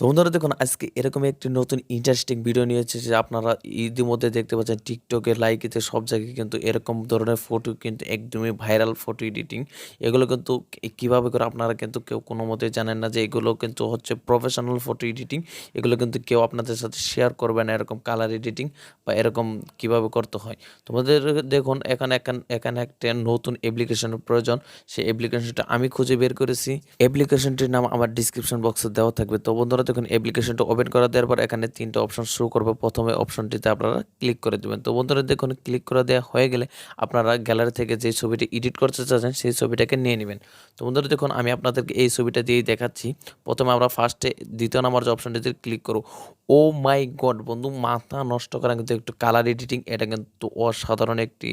তো বন্ধুরা দেখুন আজকে এরকম একটি নতুন ইন্টারেস্টিং ভিডিও নিয়ে এসেছে যে আপনারা ইতিমধ্যে দেখতে পাচ্ছেন টিকটকে লাইকিতে সব জায়গায় কিন্তু এরকম ধরনের ফটো কিন্তু একদমই ভাইরাল ফটো এডিটিং এগুলো কিন্তু কিভাবে করে আপনারা কিন্তু কেউ কোনো মতে জানেন না যে এগুলো কিন্তু হচ্ছে প্রফেশনাল ফটো এডিটিং এগুলো কিন্তু কেউ আপনাদের সাথে শেয়ার করবে না এরকম কালার এডিটিং বা এরকম কিভাবে করতে হয় তোমাদের দেখুন এখানে এখানে একটা নতুন অ্যাপ্লিকেশনের প্রয়োজন সেই অ্যাপ্লিকেশনটা আমি খুঁজে বের করেছি অ্যাপ্লিকেশনটির নাম আমার ডিসক্রিপশন বক্সে দেওয়া থাকবে তো বন্ধুরা দেখুন অ্যাপ্লিকেশনটা ওপেন করা দেওয়ার পর এখানে তিনটা অপশন শো করবে প্রথমে অপশনটিতে আপনারা ক্লিক করে দেবেন তো বন্ধুরা দেখুন ক্লিক করে দেওয়া হয়ে গেলে আপনারা গ্যালারি থেকে যে ছবিটি এডিট করতে চাচ্ছেন সেই ছবিটাকে নিয়ে নেবেন তো বন্ধুরা দেখুন আমি আপনাদেরকে এই ছবিটা দিয়েই দেখাচ্ছি প্রথমে আমরা ফার্স্টে দ্বিতীয় নাম্বার যে অপশনটিতে ক্লিক করব ও মাই গড বন্ধু মাথা নষ্ট করা কিন্তু একটু কালার এডিটিং এটা কিন্তু অসাধারণ একটি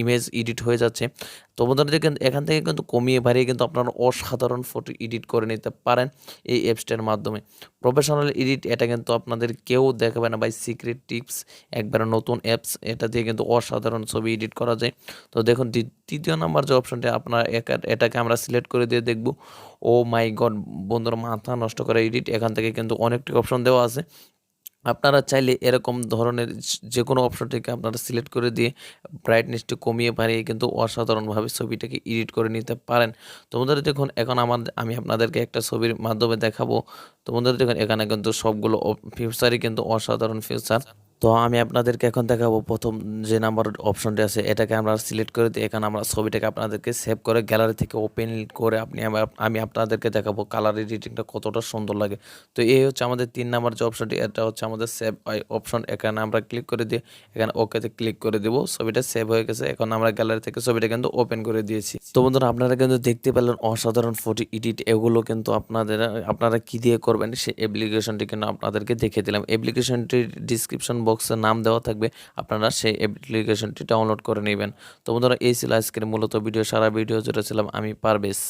ইমেজ এডিট হয়ে যাচ্ছে তো বন্ধুরা দেখেন এখান থেকে কিন্তু কমিয়ে বাড়িয়ে কিন্তু আপনারা অসাধারণ ফটো এডিট করে নিতে পারেন এই অ্যাপসটার মাধ্যমে প্রফেশনাল এডিট এটা কিন্তু আপনাদের কেউ দেখাবে না ভাই সিক্রেট টিপস একবারে নতুন অ্যাপস এটা দিয়ে কিন্তু অসাধারণ ছবি এডিট করা যায় তো দেখুন তৃতীয় নাম্বার যে অপশনটা আপনার এটাকে আমরা সিলেক্ট করে দিয়ে দেখব ও মাই গড বন্ধুরা মাথা নষ্ট করে এডিট এখান থেকে কিন্তু অনেকটি অপশন দেওয়া আছে আপনারা চাইলে এরকম ধরনের যে কোনো অপশন থেকে আপনারা সিলেক্ট করে দিয়ে ব্রাইটনেসটি কমিয়ে বাড়িয়ে কিন্তু অসাধারণভাবে ছবিটাকে এডিট করে নিতে পারেন তো বন্ধুরা দেখুন এখন আমি আপনাদেরকে একটা ছবির মাধ্যমে দেখাবো তো বন্ধুরা দেখুন এখানে কিন্তু সবগুলো ফিচারই কিন্তু অসাধারণ ফিচার তো আমি আপনাদেরকে এখন দেখাবো প্রথম যে নাম্বার অপশনটি আছে এটাকে আমরা সিলেক্ট করে দিই এখানে আমরা ছবিটাকে আপনাদেরকে সেভ করে গ্যালারি থেকে ওপেন করে আমি আপনাদেরকে দেখাবো কালার এডিটিংটা কতটা সুন্দর লাগে তো এই হচ্ছে আমাদের 3 নাম্বার যে অপশনটি এটা হচ্ছে আমাদের সেভ অপশন এখানে আমরা ক্লিক করে দিয়ে এখানে ওকেতে ক্লিক করে দেবো ছবিটা সেভ হয়ে গেছে এখন আমরা গ্যালারি থেকে ছবিটা কিন্তু ওপেন করে দিয়েছি তো বন্ধুরা আপনারা কিন্তু দেখতে পেলেন অসাধারণ ফটো এডিট এগুলো কিন্তু আপনারা কি দিয়ে করবেন সেই অ্যাপ্লিকেশনটি কিন্তু আপনাদেরকে দেখে দিলাম অ্যাপ্লিকেশনটির ডিসক্রিপশন বক্সে নাম দেওয়া থাকবে আপনারা সেই অ্যাপ্লিকেশনটি ডাউনলোড করে নেবেন তো বন্ধুরা এই ছিল আজকের মূলত ভিডিও সারা ভিডিও জুড়ে ছিলাম আমি পারভেজ।